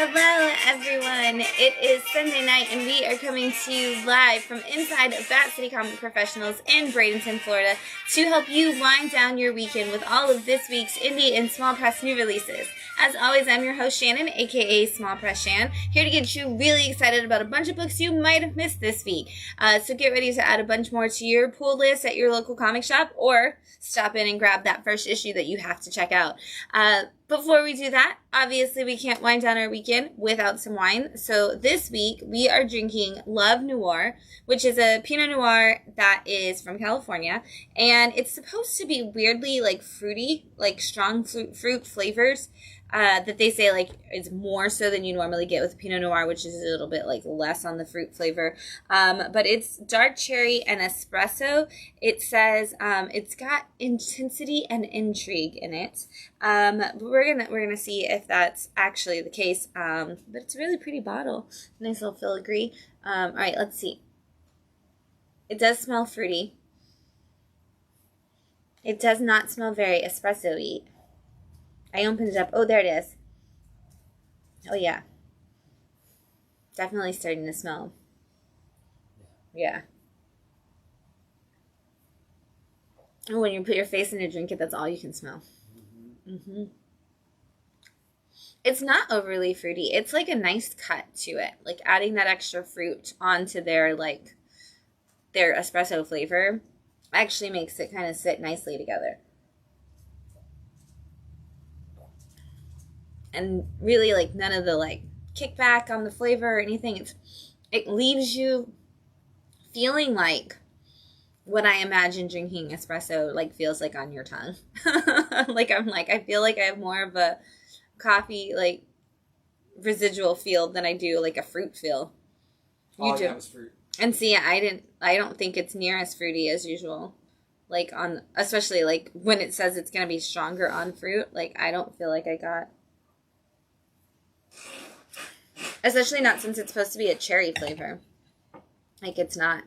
Hello everyone, it is Sunday night and we are coming to you live from inside of Bat City Comic Professionals in Bradenton, Florida to help you wind down your weekend with all of this week's indie and small press new releases. As always, I'm your host Shannon, aka Small Press Shann, here to get you really excited about a bunch of books you might have missed this week. So get ready to add a bunch more to your pull list at your local comic shop or stop in and grab that first issue that you have to check out. Before we do that, obviously we can't wind down our weekend without some wine. So this week we are drinking Love Noir, which is a Pinot Noir that is from California. And it's supposed to be weirdly like fruity, like strong fruit flavors. That they say like is more so than you normally get with Pinot Noir, which is a little bit like less on the fruit flavor. But it's dark cherry and espresso. It says it's got intensity and intrigue in it. But we're gonna see if that's actually the case. But it's a really pretty bottle. Nice little filigree. All right, let's see. It does smell fruity. It does not smell very espresso-y. I opened it up. Oh, there it is. Oh, yeah. Definitely starting to smell. Yeah. Oh, when you put your face in to drink it, that's all you can smell. Mm-hmm. It's not overly fruity. It's like a nice cut to it. Like adding that extra fruit onto their espresso flavor actually makes it kind of sit nicely together. And really, like, none of the, like, kickback on the flavor or anything. It leaves you feeling like what I imagine drinking espresso, like, feels like on your tongue. I feel like I have more of a coffee, like, residual feel than I do, like, a fruit feel. You do. Yeah, it was fruit. And see, I don't think it's near as fruity as usual. Like, especially, like, when it says it's going to be stronger on fruit. Like, I don't feel like I got... Especially not since it's supposed to be a cherry flavor. Like, it's not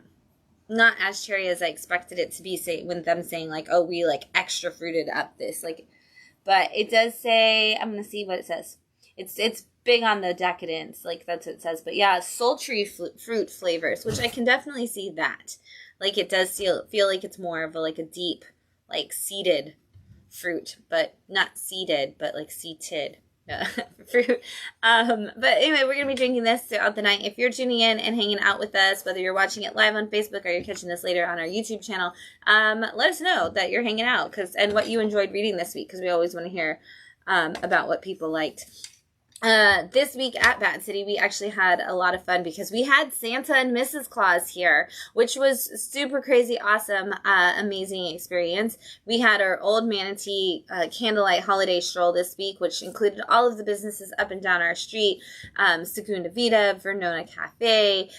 as cherry as I expected it to be, when them saying, like, oh, we, like, extra fruited up this. Like, but it does say, I'm going to see what it says. It's big on the decadence. Like, that's what it says. But, yeah, sultry fruit flavors, which I can definitely see that. Like, it does feel like it's more of a deep, like, seeded fruit. But not seeded, but, like, seated. Fruit. But anyway, we're going to be drinking this throughout the night. If you're tuning in and hanging out with us, whether you're watching it live on Facebook or you're catching this later on our YouTube channel, let us know that you're hanging out and what you enjoyed reading this week, because we always want to hear about what people liked. This week at Bat City, we actually had a lot of fun because we had Santa and Mrs. Claus here, which was super crazy, awesome, amazing experience. We had our Old Manatee candlelight holiday stroll this week, which included all of the businesses up and down our street, Secunda Vita, Vernona Cafe,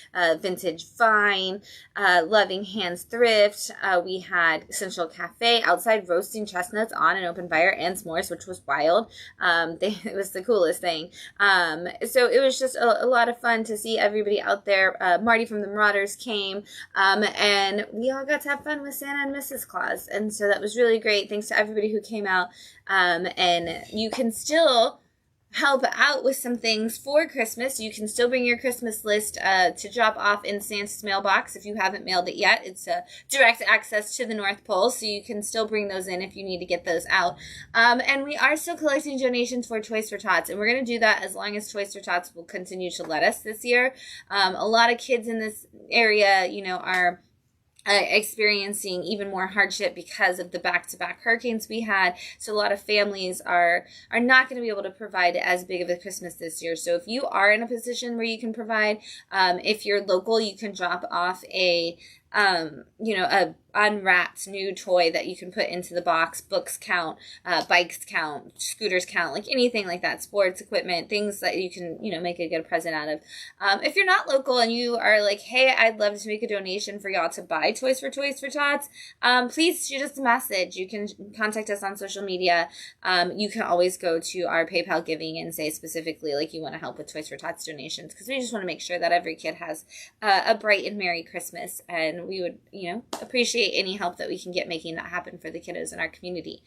Vintage Vine, Loving Hands Thrift. We had Central Cafe outside roasting chestnuts on an open fire and s'mores, which was wild. It was the coolest thing. So it was just a lot of fun to see everybody out there. Marty from the Marauders came, and we all got to have fun with Santa and Mrs. Claus, and so that was really great. Thanks to everybody who came out, and you can still help out with some things for Christmas. You can still bring your Christmas list to drop off in Santa's mailbox if you haven't mailed it yet. It's direct access to the North Pole, so you can still bring those in if you need to get those out. And we are still collecting donations for Toys for Tots, and we're going to do that as long as Toys for Tots will continue to let us this year. A lot of kids in this area, are experiencing even more hardship because of the back-to-back hurricanes we had. So a lot of families are not going to be able to provide as big of a Christmas this year. So if you are in a position where you can provide, if you're local, you can drop off a unwrapped new toy that you can put into the box. Books count, bikes count, scooters count, like anything like that, sports equipment, things that you can, make a good present out of. If you're not local and you are like, hey, I'd love to make a donation for y'all to buy Toys for Tots, please shoot us a message. You can contact us on social media. You can always go to our PayPal giving and say specifically like you want to help with Toys for Tots donations, because we just want to make sure that every kid has a bright and merry Christmas, and and we would, appreciate any help that we can get making that happen for the kiddos in our community.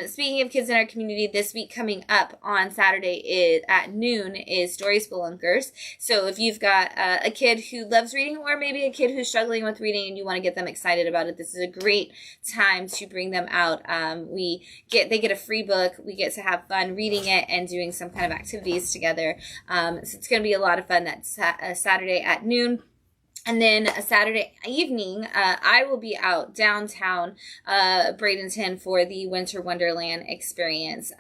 Speaking of kids in our community, this week coming up on Saturday at noon is Story Spelunkers. So if you've got a kid who loves reading, or maybe a kid who's struggling with reading and you want to get them excited about it, this is a great time to bring them out. They get a free book. We get to have fun reading it and doing some kind of activities together. So it's going to be a lot of fun. That's Saturday at noon. And then a Saturday evening, I will be out downtown Bradenton for the Winter Wonderland experience,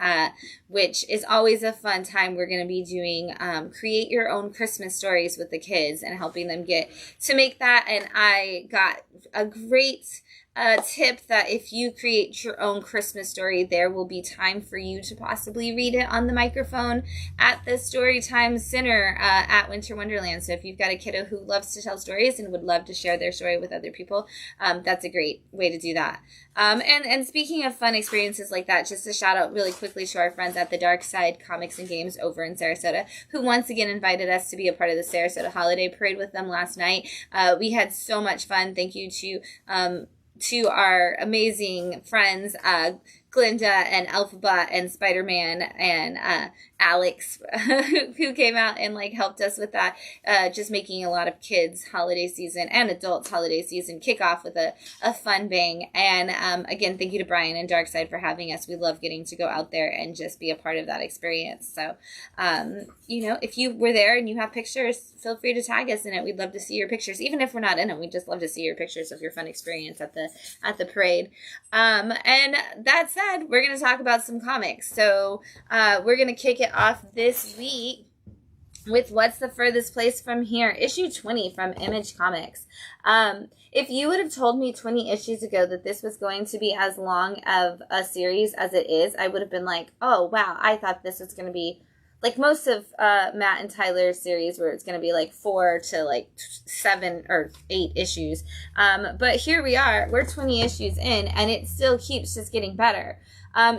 which is always a fun time. We're going to be doing create your own Christmas stories with the kids and helping them get to make that. And I got a great tip that if you create your own Christmas story, there will be time for you to possibly read it on the microphone at the Storytime Center at Winter Wonderland. So if you've got a kiddo who loves to tell stories and would love to share their story with other people, that's a great way to do that. And speaking of fun experiences like that, just a shout out really quickly to our friends at the Dark Side Comics and Games over in Sarasota, who once again invited us to be a part of the Sarasota Holiday Parade with them last night. We had so much fun. Thank you to our amazing friends, Glinda and Elphaba and Spider-Man and Alex, who came out and helped us with that, just making a lot of kids' holiday season and adults' holiday season kick off with a fun bang. And again, thank you to Brian and Darkside for having us. We love getting to go out there and just be a part of that experience. So, if you were there and you have pictures, feel free to tag us in it. We'd love to see your pictures. Even if we're not in it, we'd just love to see your pictures of your fun experience at the parade. And that said, we're going to talk about some comics. So we're going to kick it off this week with What's the Furthest Place from Here, issue 20 from Image Comics. If you would have told me 20 issues ago that this was going to be as long of a series as it is, I would have been like, oh, wow, I thought this was going to be like most of Matt and Tyler's series, where it's going to be 4 to 7 or 8 issues. But here we are, we're 20 issues in, and it still keeps just getting better.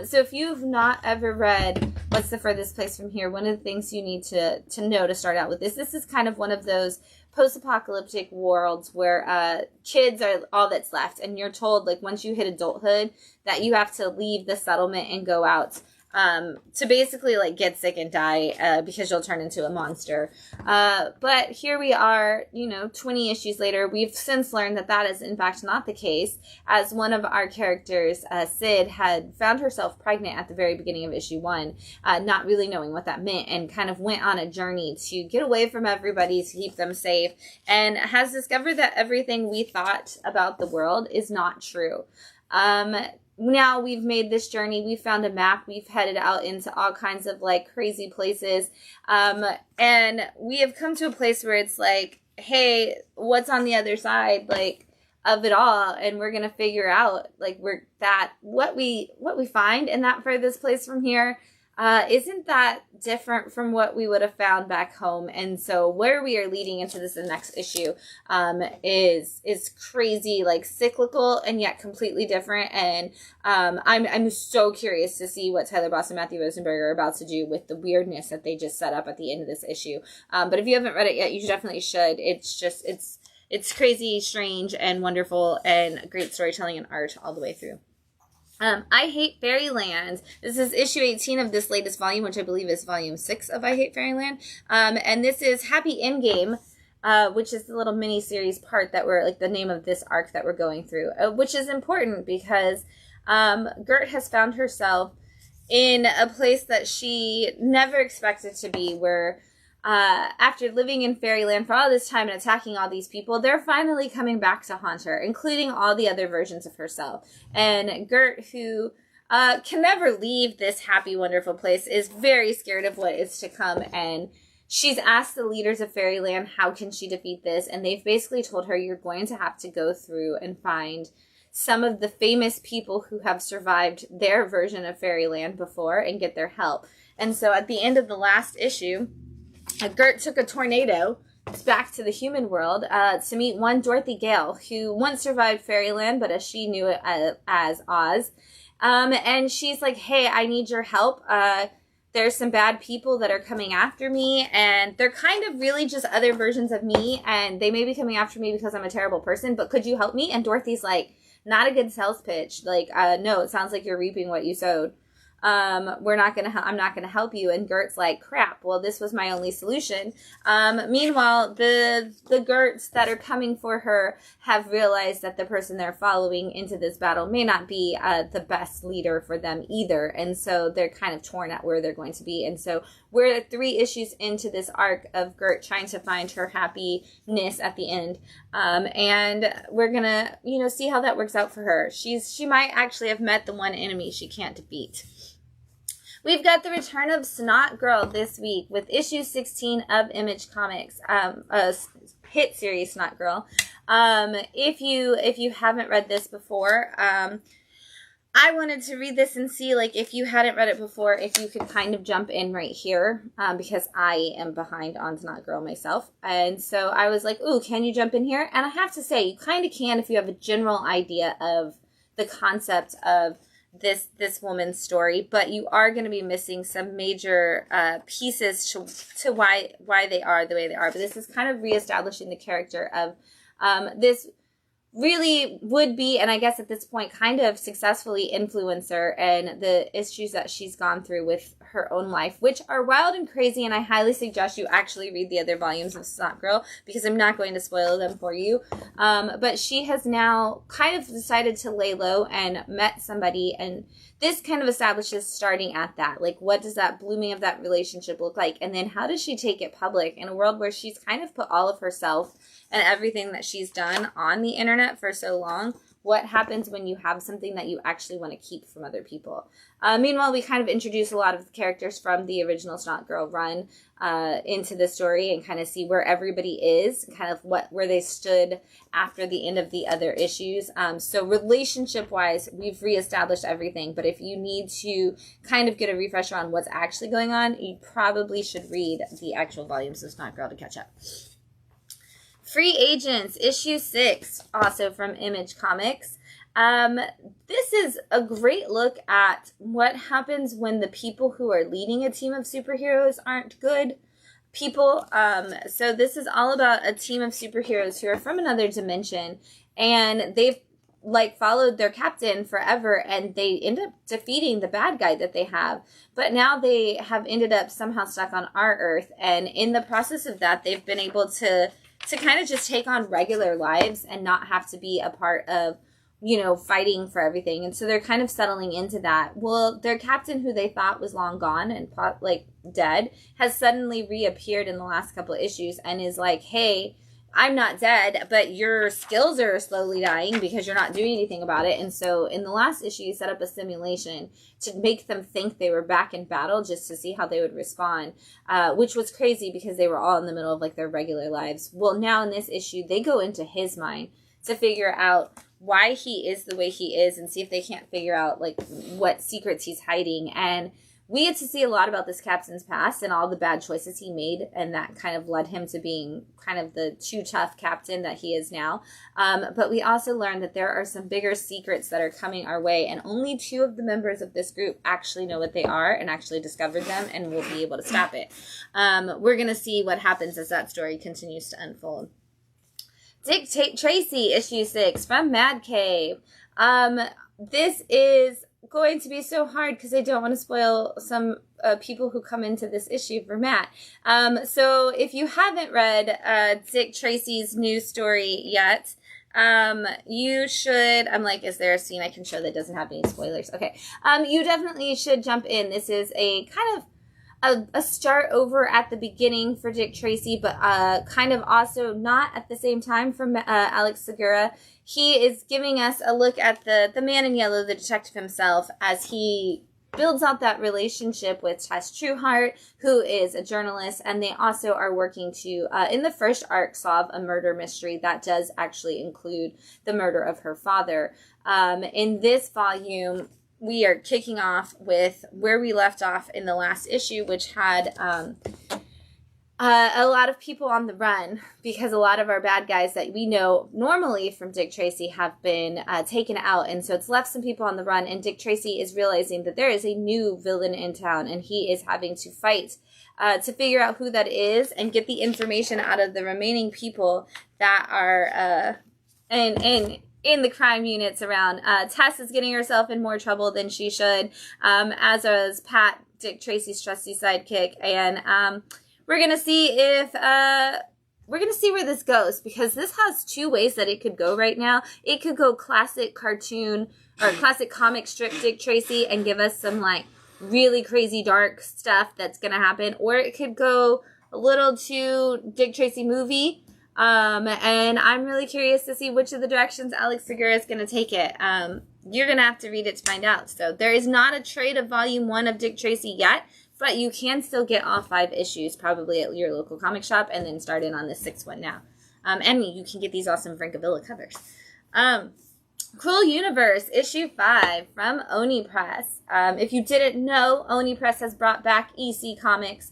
So if you've not ever read What's the Furthest Place from Here, one of the things you need to know to start out with this is kind of one of those post-apocalyptic worlds where kids are all that's left, and you're told once you hit adulthood that you have to leave the settlement and go out to basically get sick and die because you'll turn into a monster. But here we are, 20 issues later. We've since learned that is in fact not the case, as one of our characters, Sid, had found herself pregnant at the very beginning of issue 1, not really knowing what that meant, and kind of went on a journey to get away from everybody, to keep them safe, and has discovered that everything we thought about the world is not true. Now we've made this journey, we've found a map, we've headed out into all kinds of crazy places, and we have come to a place where it's hey, what's on the other side of it all, and we're gonna figure out what we find in that furthest place from here isn't that different from what we would have found back home. And so where we are leading into this the next issue is crazy, cyclical and yet completely different. And I'm so curious to see what Tyler Boss and Matthew Rosenberg are about to do with the weirdness that they just set up at the end of this issue. But if you haven't read it yet, you definitely should. It's crazy, strange, and wonderful, and great storytelling and art all the way through. I Hate Fairyland. This is issue 18 of this latest volume, which I believe is volume 6 of I Hate Fairyland. And this is Happy Endgame, which is the little mini-series part that we're, the name of this arc that we're going through, which is important because Gert has found herself in a place that she never expected to be, where after living in Fairyland for all this time and attacking all these people, they're finally coming back to haunt her, including all the other versions of herself. And Gert, who can never leave this happy, wonderful place, is very scared of what is to come. And she's asked the leaders of Fairyland how can she defeat this, and they've basically told her, you're going to have to go through and find some of the famous people who have survived their version of Fairyland before and get their help. And so at the end of the last issue, Gert took a tornado back to the human world to meet one Dorothy Gale, who once survived Fairyland, but as she knew it as Oz. And she's like, hey, I need your help. there's some bad people that are coming after me, and they're kind of really just other versions of me, and they may be coming after me because I'm a terrible person, but could you help me? And Dorothy's like, not a good sales pitch. Like, no, it sounds like you're reaping what you sowed. I'm not going to help you. And Gert's like, crap, well, this was my only solution. Meanwhile, the Gerts that are coming for her have realized that the person they're following into this battle may not be the best leader for them either. And so they're kind of torn at where they're going to be. And so we're 3 issues into this arc of Gert trying to find her happiness at the end. And we're going to, see how that works out for her. She might actually have met the one enemy she can't defeat. We've got the return of Snot Girl this week with issue 16 of Image Comics, a hit series Snot Girl. If you haven't read this before, I wanted to read this and see, like, if you hadn't read it before, if you could kind of jump in right here, because I am behind on Snot Girl myself. And so I was like, ooh, can you jump in here? And I have to say, you kind of can if you have a general idea of the concept of this woman's story, but you are going to be missing some major pieces to why they are the way they are. But this is kind of reestablishing the character of this really would be, and I guess at this point, kind of successfully influencer, and the issues that she's gone through with her own life, which are wild and crazy, and I highly suggest you actually read the other volumes of Snot Girl, because I'm not going to spoil them for you. But she has now kind of decided to lay low and met somebody, and this kind of establishes starting at that. Like, what does that blooming of that relationship look like? And then how does she take it public in a world where she's kind of put all of herself and everything that she's done on the internet for so long? What happens when you have something that you actually want to keep from other people? Meanwhile, we kind of introduce a lot of the characters from the original Snot Girl run into the story and kind of see where everybody is, kind of where they stood after the end of the other issues. So relationship-wise, we've reestablished everything. But if you need to kind of get a refresher on what's actually going on, you probably should read the actual volumes of Snot Girl to catch up. Free Agents, issue 6, also from Image Comics. This is a great look at what happens when the people who are leading a team of superheroes aren't good people. So this is all about a team of superheroes who are from another dimension, and they've followed their captain forever, and they end up defeating the bad guy that they have. But now they have ended up somehow stuck on our Earth, and in the process of that, they've been able to kind of just take on regular lives and not have to be a part of, fighting for everything. And so they're kind of settling into that. Well, their captain, who they thought was long gone and dead, has suddenly reappeared in the last couple of issues and is like, hey, I'm not dead, but your skills are slowly dying because you're not doing anything about it. And so in the last issue, you set up a simulation to make them think they were back in battle just to see how they would respond, which was crazy because they were all in the middle of their regular lives. Well, now in this issue, they go into his mind to figure out why he is the way he is and see if they can't figure out what secrets he's hiding. And we get to see a lot about this captain's past and all the bad choices he made, and that kind of led him to being kind of the too tough captain that he is now. But we also learned that there are some bigger secrets that are coming our way, and only 2 of the members of this group actually know what they are and actually discovered them and will be able to stop it. We're going to see what happens as that story continues to unfold. Dick Tracy, issue 6 from Mad Cave. This is going to be so hard because I don't want to spoil some people who come into this issue for Matt. So if you haven't read Dick Tracy's new story yet, you should, is there a scene I can show that doesn't have any spoilers? Okay. You definitely should jump in. This is a kind of a start over at the beginning for Dick Tracy, but kind of also not at the same time from Alex Segura. He is giving us a look at the man in yellow, the detective himself, as he builds out that relationship with Tess Trueheart, who is a journalist, and they also are working to, in the first arc, solve a murder mystery that does actually include the murder of her father. In this volume, we are kicking off with where we left off in the last issue, which had a lot of people on the run, because a lot of our bad guys that we know normally from Dick Tracy have been taken out. And so it's left some people on the run. And Dick Tracy is realizing that there is a new villain in town, and he is having to fight to figure out who that is and get the information out of the remaining people that are in the crime units around. Tess is getting herself in more trouble than she should, as is Pat, Dick Tracy's trusty sidekick. And we're gonna see if we're gonna see where this goes, because this has two ways that it could go right now. It could go classic cartoon or classic comic strip Dick Tracy and give us some like really crazy dark stuff that's gonna happen, or it could go a little too Dick Tracy movie. And I'm really curious to see which of the directions Alex Segura is gonna take it. You're gonna have to read it to find out. So there is not a trade of volume 1 of Dick Tracy yet, but you can still get all 5 issues probably at your local comic shop, and then start in on the 6th one now. And you can get these awesome Francavilla covers. Cruel Universe, issue 5 from Oni Press. If you didn't know, Oni Press has brought back EC Comics,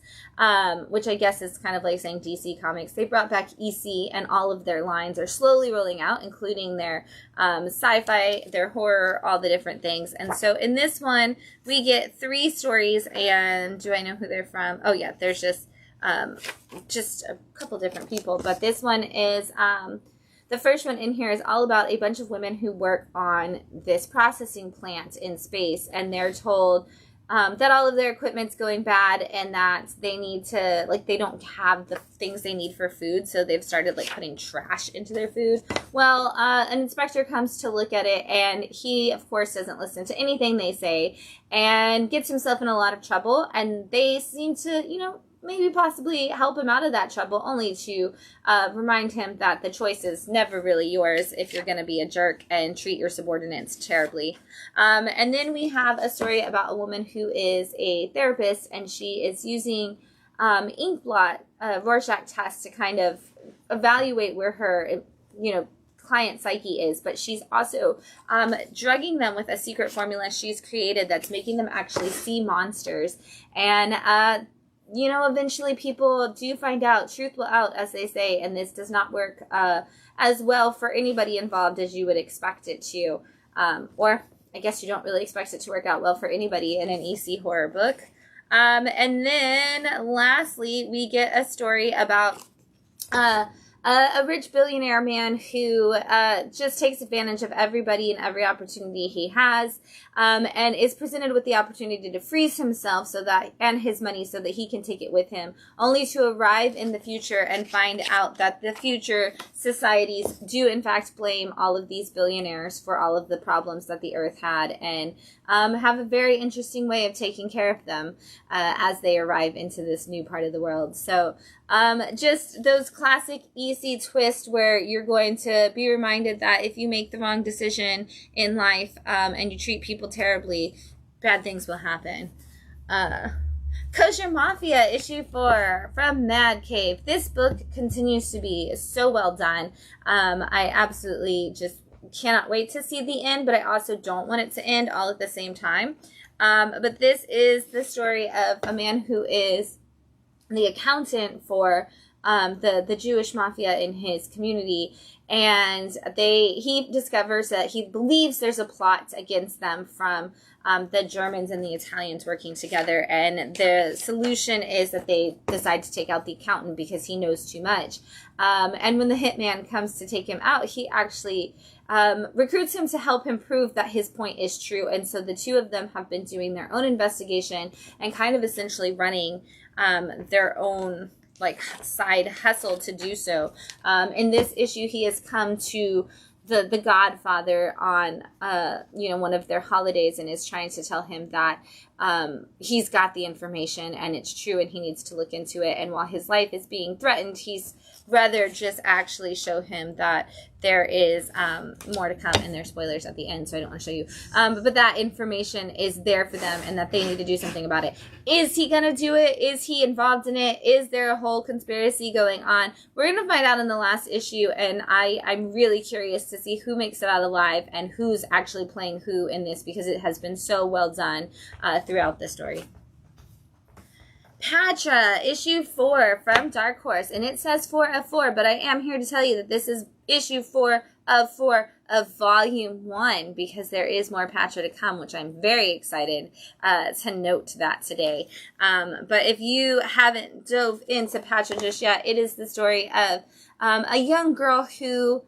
which I guess is kind of like saying DC Comics. They brought back EC, and all of their lines are slowly rolling out, including their sci-fi, their horror, all the different things. And so in this one, we get 3 stories, and do I know who they're from? Oh yeah, there's just a couple different people, but this one is... the first one in here is all about a bunch of women who work on this processing plant in space, and they're told that all of their equipment's going bad, and that they need to, like, they don't have the things they need for food, so they've started, like, putting trash into their food. Well, an inspector comes to look at it, and he, of course, doesn't listen to anything they say, and gets himself in a lot of trouble, and they seem to, you know, maybe possibly help him out of that trouble, only to remind him that the choice is never really yours if you're going to be a jerk and treat your subordinates terribly. And then we have a story about a woman who is a therapist, and she is using ink blot Rorschach test to kind of evaluate where her, client psyche is, but she's also drugging them with a secret formula she's created that's making them actually see monsters. And eventually people do find out, truth will out, as they say, and this does not work as well for anybody involved as you would expect it to. Or I guess you don't really expect it to work out well for anybody in an EC horror book. And then lastly, we get a story about a rich billionaire man who just takes advantage of everybody and every opportunity he has, and is presented with the opportunity to freeze himself and his money so that he can take it with him, only to arrive in the future and find out that the future societies do in fact blame all of these billionaires for all of the problems that the earth had, and have a very interesting way of taking care of them as they arrive into this new part of the world. So just those classic EC twists where you're going to be reminded that if you make the wrong decision in life and you treat people terribly, bad things will happen. Kosher Mafia, issue 4 from Mad Cave. This book continues to be so well done. I absolutely just cannot wait to see the end, but I also don't want it to end all at the same time. But this is the story of a man who is the accountant for the Jewish mafia in his community, and he discovers that he believes there's a plot against them from the Germans and the Italians working together, and the solution is that they decide to take out the accountant because he knows too much. And when the hitman comes to take him out, he actually recruits him to help him prove that his point is true. And so the two of them have been doing their own investigation and kind of essentially running their own side hustle to do so. In this issue, he has come to the Godfather on one of their holidays and is trying to tell him that he's got the information and it's true and he needs to look into it. And while his life is being threatened, he's rather just actually show him that there is more to come, and there's spoilers at the end, so I don't want to show you. But that information is there for them and that they need to do something about it. Is he going to do it? Is he involved in it? Is there a whole conspiracy going on? We're going to find out in the last issue, and I'm really curious to see who makes it out alive and who's actually playing who in this, because it has been so well done throughout the story. Patra, issue 4 from Dark Horse, and it says 4 of 4, but I am here to tell you that this is issue 4 of 4 of volume 1, because there is more Patra to come, which I'm very excited to note that today. But if you haven't dove into Patra just yet, it is the story of a young girl who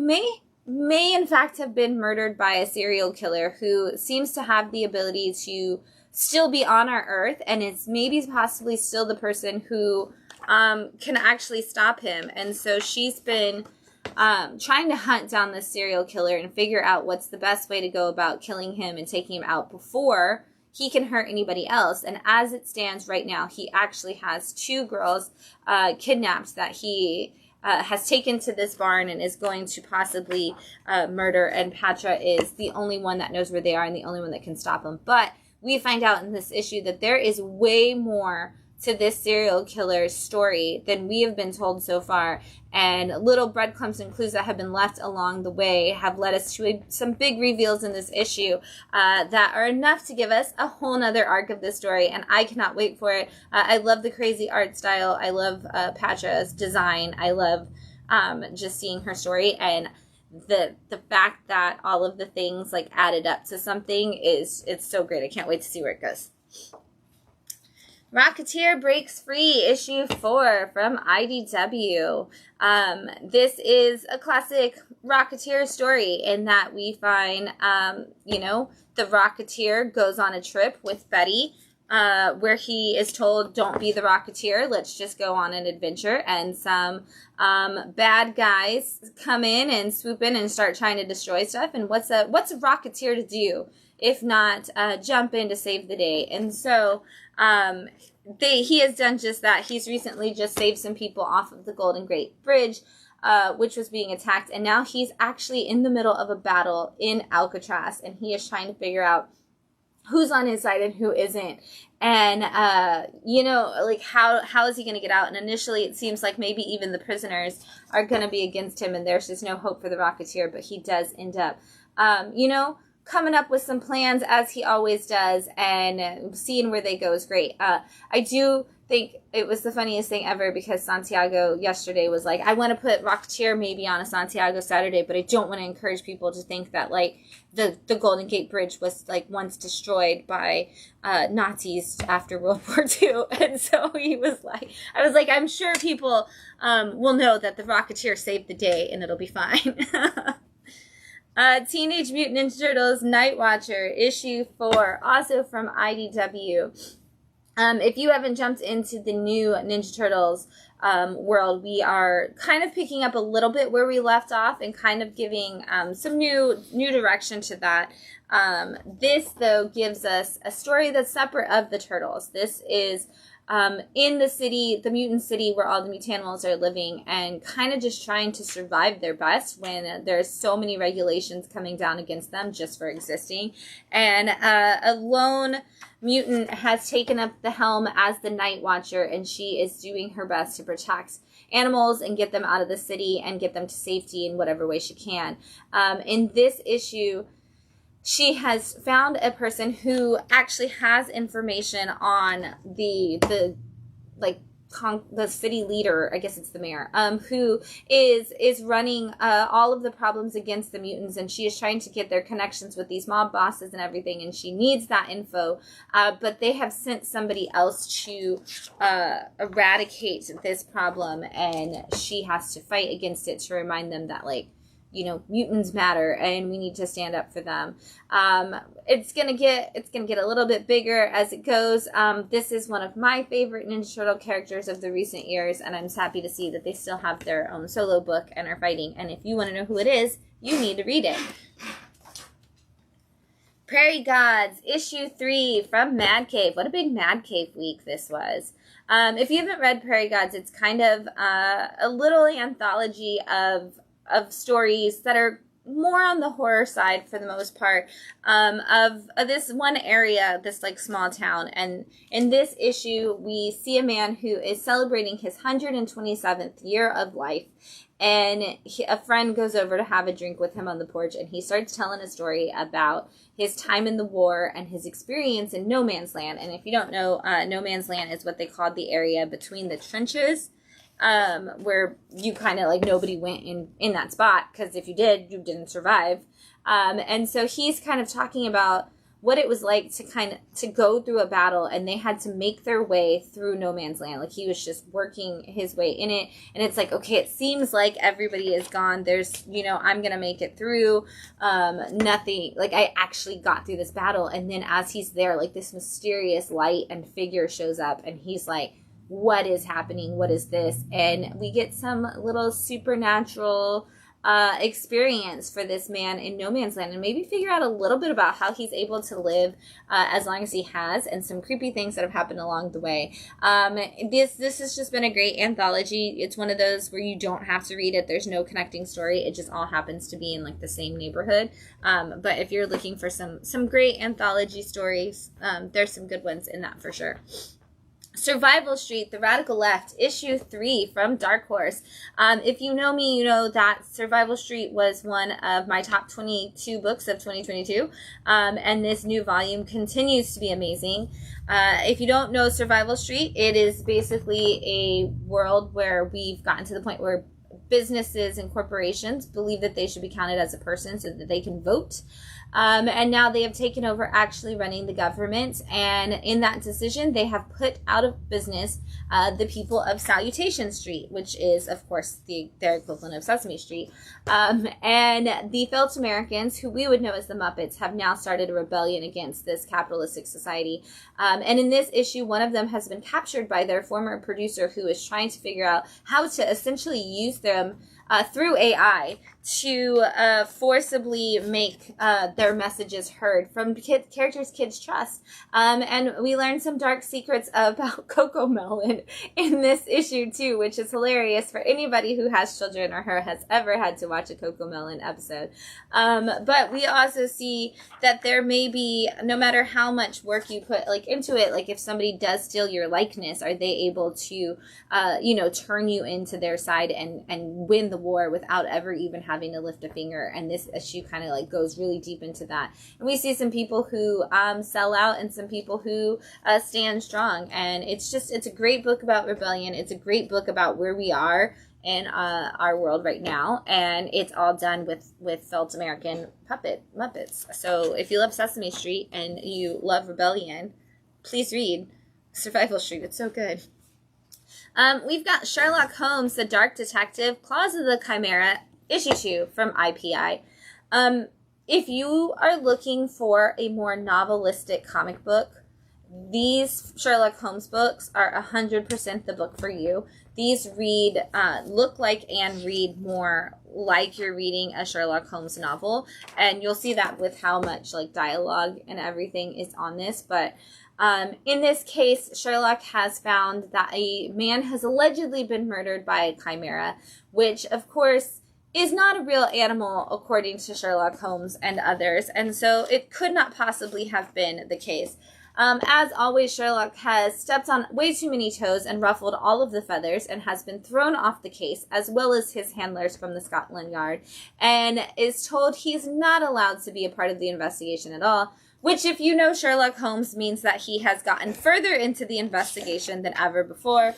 may in fact have been murdered by a serial killer who seems to have the ability to still be on our earth, and is maybe possibly still the person who can actually stop him. And so she's been trying to hunt down this serial killer and figure out what's the best way to go about killing him and taking him out before he can hurt anybody else. And as it stands right now, he actually has 2 girls kidnapped that he has taken to this barn and is going to possibly murder. And Patra is the only one that knows where they are and the only one that can stop them. But we find out in this issue that there is way more to this serial killer's story than we have been told so far. And little breadcrumbs and clues that have been left along the way have led us to some big reveals in this issue that are enough to give us a whole nother arc of this story. And I cannot wait for it. I love the crazy art style. I love Patra's design. I love just seeing her story. And the fact that all of the things like added up to something it's so great. I can't wait to see where it goes. Rocketeer breaks free, issue 4 from IDW. This is a classic Rocketeer story in that we find, the Rocketeer goes on a trip with Betty, where he is told, don't be the Rocketeer, let's just go on an adventure. And some bad guys come in and swoop in and start trying to destroy stuff. And what's a Rocketeer to do if not jump in to save the day? And so he has done just that. He's recently just saved some people off of the Golden Gate Bridge, which was being attacked. And now he's actually in the middle of a battle in Alcatraz, and he is trying to figure out who's on his side and who isn't. And, how is he going to get out? And initially it seems like maybe even the prisoners are going to be against him, and there's just no hope for the Rocketeer. But he does end up, coming up with some plans, as he always does, and seeing where they go is great. I do think it was the funniest thing ever, because Santiago yesterday was like, I want to put Rocketeer maybe on a Santiago Saturday, but I don't want to encourage people to think that, like, the Golden Gate Bridge was, like, once destroyed by Nazis after World War II. And so I was like, I'm sure people will know that the Rocketeer saved the day, and it'll be fine. Teenage Mutant Ninja Turtles Night Watcher, issue 4, also from IDW. If you haven't jumped into the new Ninja Turtles world, we are kind of picking up a little bit where we left off and kind of giving some new direction to that. This, though, gives us a story that's separate of the Turtles. This is in the city, the mutant city where all the mutanimals are living, and kind of just trying to survive their best when there's so many regulations coming down against them just for existing. And a lone mutant has taken up the helm as the Night Watcher, and she is doing her best to protect animals and get them out of the city and get them to safety in whatever way she can. In this issue, she has found a person who actually has information on the city leader, I guess it's the mayor, who is running all of the problems against the mutants, and she is trying to get their connections with these mob bosses and everything, and she needs that info, but they have sent somebody else to eradicate this problem, and she has to fight against it to remind them that, like, mutants matter, and we need to stand up for them. It's gonna get a little bit bigger as it goes. This is one of my favorite Ninja Turtle characters of the recent years, and I'm happy to see that they still have their own solo book and are fighting. And if you want to know who it is, you need to read it. Prairie Gods, issue 3 from Mad Cave. What a big Mad Cave week this was. If you haven't read Prairie Gods, it's kind of a little anthology of stories that are more on the horror side for the most part, of this one area, this like small town. And in this issue, we see a man who is celebrating his 127th year of life. And a friend goes over to have a drink with him on the porch, and he starts telling a story about his time in the war and his experience in No Man's Land. And if you don't know, No Man's Land is what they called the area between the trenches, where you kind of like nobody went in that spot, because if you did, you didn't survive. And so he's kind of talking about what it was like to go through a battle, and they had to make their way through No Man's Land. Like, he was just working his way in it, and it's like, okay, it seems like everybody is gone. There's, I'm gonna make it through. Nothing, like, I actually got through this battle. And then as he's there, like, this mysterious light and figure shows up, and he's like, what is happening? What is this? And we get some little supernatural experience for this man in No Man's Land, and maybe figure out a little bit about how he's able to live as long as he has, and some creepy things that have happened along the way. This has just been a great anthology. It's one of those where you don't have to read it. There's no connecting story. It just all happens to be in like the same neighborhood. But if you're looking for some great anthology stories, there's some good ones in that for sure. Survival Street, The Radical Left, issue 3 from Dark Horse. If you know me, you know that Survival Street was one of my top 22 books of 2022. And this new volume continues to be amazing. If you don't know Survival Street, it is basically a world where we've gotten to the point where businesses and corporations believe that they should be counted as a person so that they can vote. And now they have taken over actually running the government. And in that decision, they have put out of business the people of Salutation Street, which is, of course, their equivalent of Sesame Street. And the Felt Americans, who we would know as the Muppets, have now started a rebellion against this capitalistic society. And in this issue, one of them has been captured by their former producer, who is trying to figure out how to essentially use them through AI to forcibly make their messages heard from characters kids trust. And we learned some dark secrets about Coco Melon in this issue too, which is hilarious for anybody who has children or has ever had to watch a Coco Melon episode. But we also see that there may be, no matter how much work you put into it, like if somebody does steal your likeness, are they able to turn you into their side and win the war without ever even having to lift a finger? And this issue kind of goes really deep into that. And we see some people who sell out and some people who stand strong. And it's a great book about rebellion. It's a great book about where we are in our world right now. And it's all done with Felt American Muppets. So if you love Sesame Street and you love rebellion, please read Survival Street. It's so good. We've got Sherlock Holmes, The Dark Detective, Claws of the Chimera, issue 2 from IPI. If you are looking for a more novelistic comic book, these Sherlock Holmes books are 100% the book for you. These look like and read more like you're reading a Sherlock Holmes novel, and you'll see that with how much dialogue and everything is on this. But in this case, Sherlock has found that a man has allegedly been murdered by a chimera, which, of course, is not a real animal according to Sherlock Holmes and others, and so it could not possibly have been the case. As always, Sherlock has stepped on way too many toes and ruffled all of the feathers and has been thrown off the case, as well as his handlers from the Scotland Yard, and is told he's not allowed to be a part of the investigation at all, which, if you know Sherlock Holmes, means that he has gotten further into the investigation than ever before.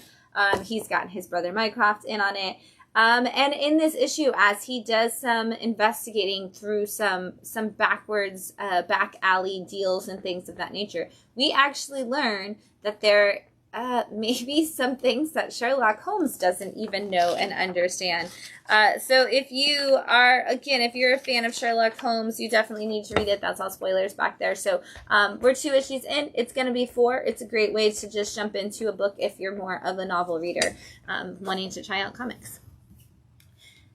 He's gotten his brother Mycroft in on it. And in this issue, as he does some investigating through some backwards, back alley deals and things of that nature, we actually learn that there may be some things that Sherlock Holmes doesn't even know and understand. So if you're a fan of Sherlock Holmes, you definitely need to read it. That's all spoilers back there. So we're 2 issues in. It's going to be 4. It's a great way to just jump into a book if you're more of a novel reader, wanting to try out comics.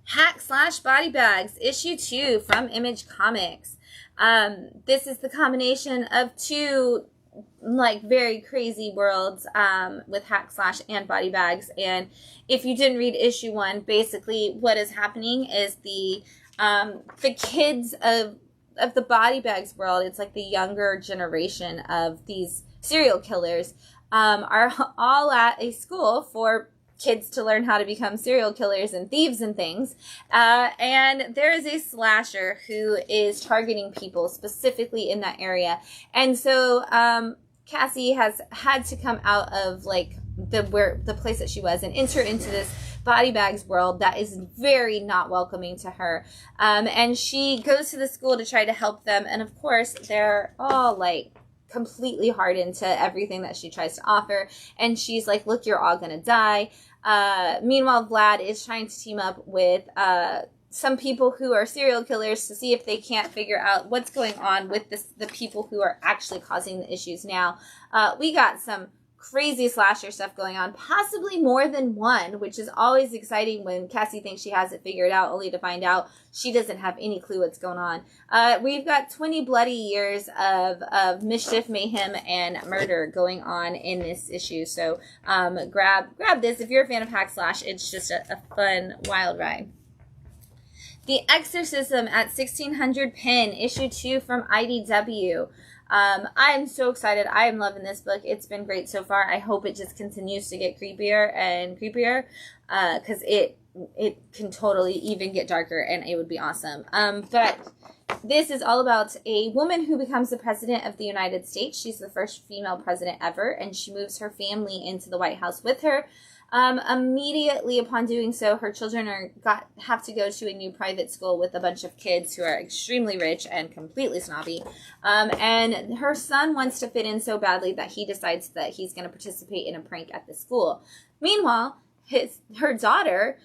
Hack/Body Bags, issue 2 from Image Comics. This is the combination of 2 very crazy worlds with Hack/ and Body Bags. And if you didn't read issue 1, basically what is happening is the the kids of the body bags world, it's like the younger generation of these serial killers, are all at a school for kids to learn how to become serial killers and thieves and things. And there is a slasher who is targeting people specifically in that area. And so Cassie has had to come out of like the place that she was and enter into this body bags world that is very not welcoming to her. And she goes to the school to try to help them. And of course, they're all like completely hardened to everything that she tries to offer. And she's like, look, you're all gonna die. Meanwhile, Vlad is trying to team up with some people who are serial killers to see if they can't figure out what's going on with the people who are actually causing the issues now. We got some crazy slasher stuff going on, possibly more than one, which is always exciting when Cassie thinks she has it figured out, only to find out she doesn't have any clue what's going on. We've got 20 bloody years of mischief, mayhem, and murder going on in this issue. So grab this. If you're a fan of hack slash, it's just a fun, wild ride. The Exorcism at 1600 Pin, issue 2 from IDW. I'm so excited. I am loving this book. It's been great so far. I hope it just continues to get creepier and creepier, because it can totally even get darker, and it would be awesome. But this is all about a woman who becomes the president of the United States. She's the first female president ever, and she moves her family into the White House with her. Immediately upon doing so, her children have to go to a new private school with a bunch of kids who are extremely rich and completely snobby. And her son wants to fit in so badly that he decides that he's going to participate in a prank at the school. Meanwhile, her daughter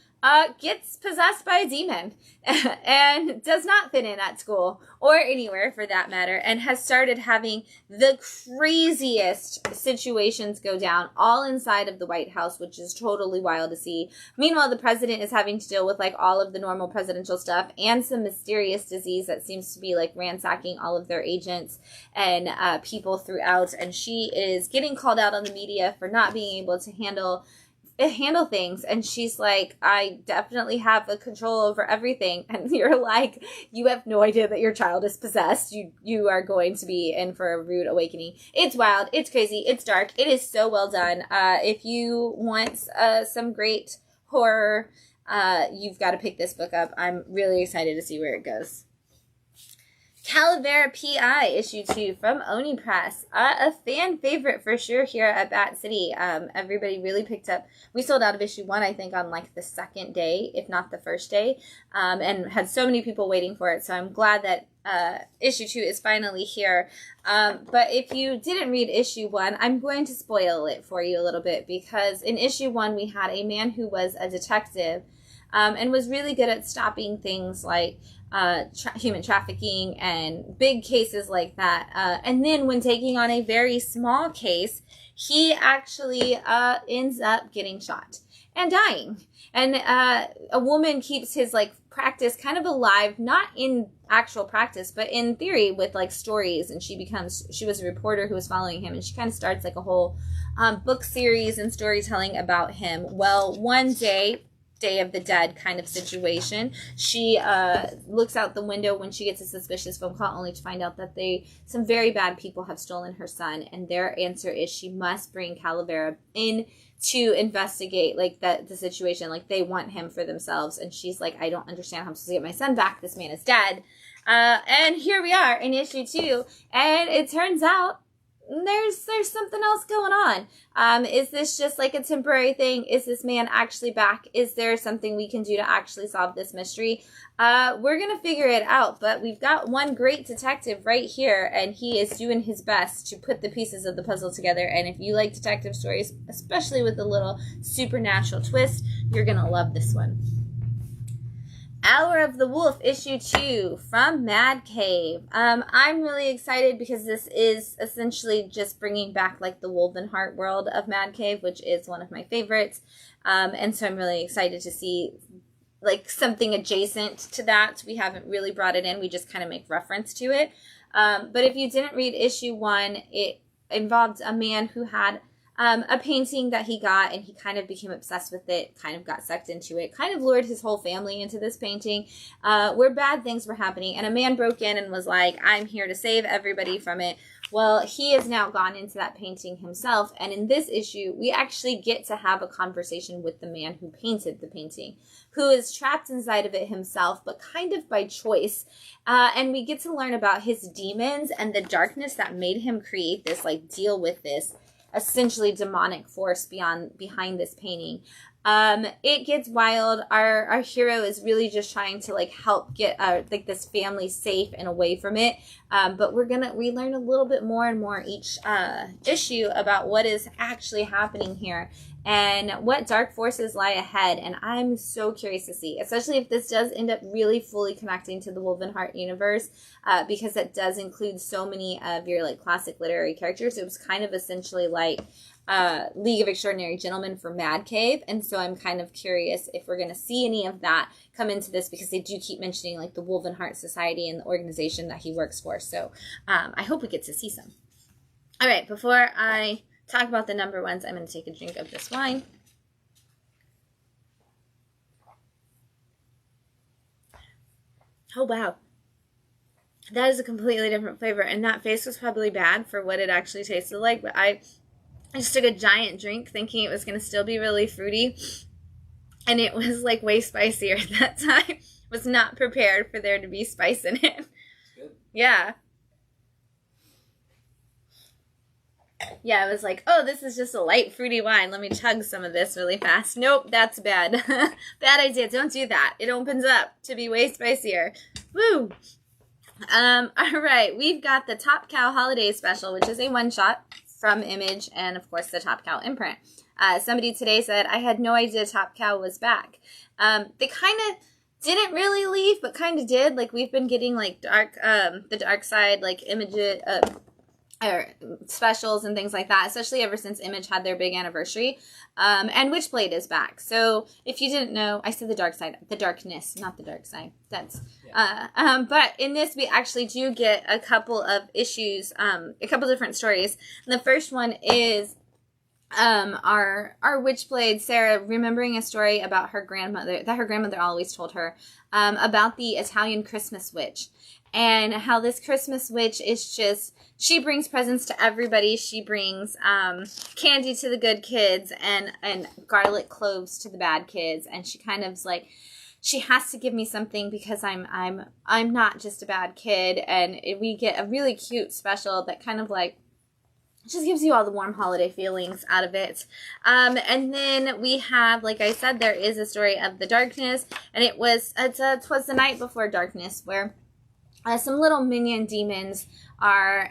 gets possessed by a demon and does not fit in at school or anywhere for that matter, and has started having the craziest situations go down all inside of the White House, which is totally wild to see. Meanwhile, the president is having to deal with like all of the normal presidential stuff and some mysterious disease that seems to be like ransacking all of their agents and people throughout, and she is getting called out on the media for not being able to handle things, and she's like, I definitely have a control over everything. And you're like, you have no idea that your child is possessed. You are going to be in for a rude awakening. It's wild, it's crazy, it's dark, it is so well done. If you want some great horror, you've got to pick this book up. I'm really excited to see where it goes. Calavera P.I. issue 2 from Oni Press. A fan favorite for sure here at Bat City. Everybody really picked up. We sold out of issue 1, I think, on like the second day, if not the first day, and had so many people waiting for it. So I'm glad that issue 2 is finally here. But if you didn't read issue 1, I'm going to spoil it for you a little bit, because in issue 1 we had a man who was a detective and was really good at stopping things like human trafficking and big cases like that. And then when taking on a very small case, he actually ends up getting shot and dying. And a woman keeps his like practice kind of alive, not in actual practice, but in theory with like stories. And she was a reporter who was following him, and she kind of starts like a whole book series and storytelling about him. Well, one Day of the Dead kind of situation, she looks out the window when she gets a suspicious phone call, only to find out that some very bad people have stolen her son, and their answer is she must bring Calavera in to investigate like the situation. Like, they want him for themselves, and she's like, I don't understand how I'm supposed to get my son back. This man is dead. And here we are in issue 2, and it turns out there's something else going on. Is this just like a temporary thing? Is this man actually back? Is there something we can do to actually solve this mystery? We're gonna figure it out, but we've got one great detective right here, and he is doing his best to put the pieces of the puzzle together. And if you like detective stories, especially with a little supernatural twist, you're gonna love this one. Hour of the Wolf, issue 2 from Mad Cave. I'm really excited because this is essentially just bringing back like the Wolvenheart world of Mad Cave, which is one of my favorites. And so I'm really excited to see like something adjacent to that. We haven't really brought it in. We just kind of make reference to it. But if you didn't read issue 1, it involved a man who had a painting that he got, and he kind of became obsessed with it, kind of got sucked into it, kind of lured his whole family into this painting, where bad things were happening, and a man broke in and was like, I'm here to save everybody from it. Well, he has now gone into that painting himself, and in this issue, we actually get to have a conversation with the man who painted the painting, who is trapped inside of it himself, but kind of by choice, and we get to learn about his demons and the darkness that made him create this, like, deal with this essentially demonic force behind this painting. It gets wild. Our hero is really just trying to, like, help get like this family safe and away from it. But we learn a little bit more and more each issue about what is actually happening here and what dark forces lie ahead. And I'm so curious to see, especially if this does end up really fully connecting to the Wovenheart universe, because it does include so many of your, like, classic literary characters. It was kind of essentially like League of Extraordinary Gentlemen for Mad Cave, and so I'm kind of curious if we're going to see any of that come into this, because they do keep mentioning, like, the Wovenheart Society and the organization that he works for, so I hope we get to see some. All right, before I talk about the number ones, I'm going to take a drink of this wine. Oh, wow. That is a completely different flavor, and that face was probably bad for what it actually tasted like, but I just took a giant drink thinking it was going to still be really fruity, and it was, like, way spicier at that time. Was not prepared for there to be spice in it. Good. Yeah. Yeah, I was like, oh, this is just a light fruity wine. Let me chug some of this really fast. Nope, that's bad. Bad idea. Don't do that. It opens up to be way spicier. Woo! All right, we've got the Top Cow Holiday Special, which is a one-shot from Image, and of course the Top Cow imprint. Somebody today said, I had no idea Top Cow was back. They kind of didn't really leave, but kind of did. Like, we've been getting, like, the dark side, like, Image or specials and things like that, especially ever since Image had their big anniversary. And Witchblade is back. So if you didn't know, I said the dark side, the darkness, not the dark side. That's but in this we actually do get a couple of issues, a couple different stories. And the first one is our Witchblade Sarah remembering a story about her grandmother, that her grandmother always told her, about the Italian Christmas witch, and how this Christmas witch is just, she brings presents to everybody. She brings candy to the good kids and garlic cloves to the bad kids, and she kind of is like, she has to give me something because I'm not just a bad kid. And we get a really cute special that kind of, like, just gives you all the warm holiday feelings out of it. And then we have, like I said, there is a story of the darkness, and ‘Twas the Night Before Darkness, where some little minion demons are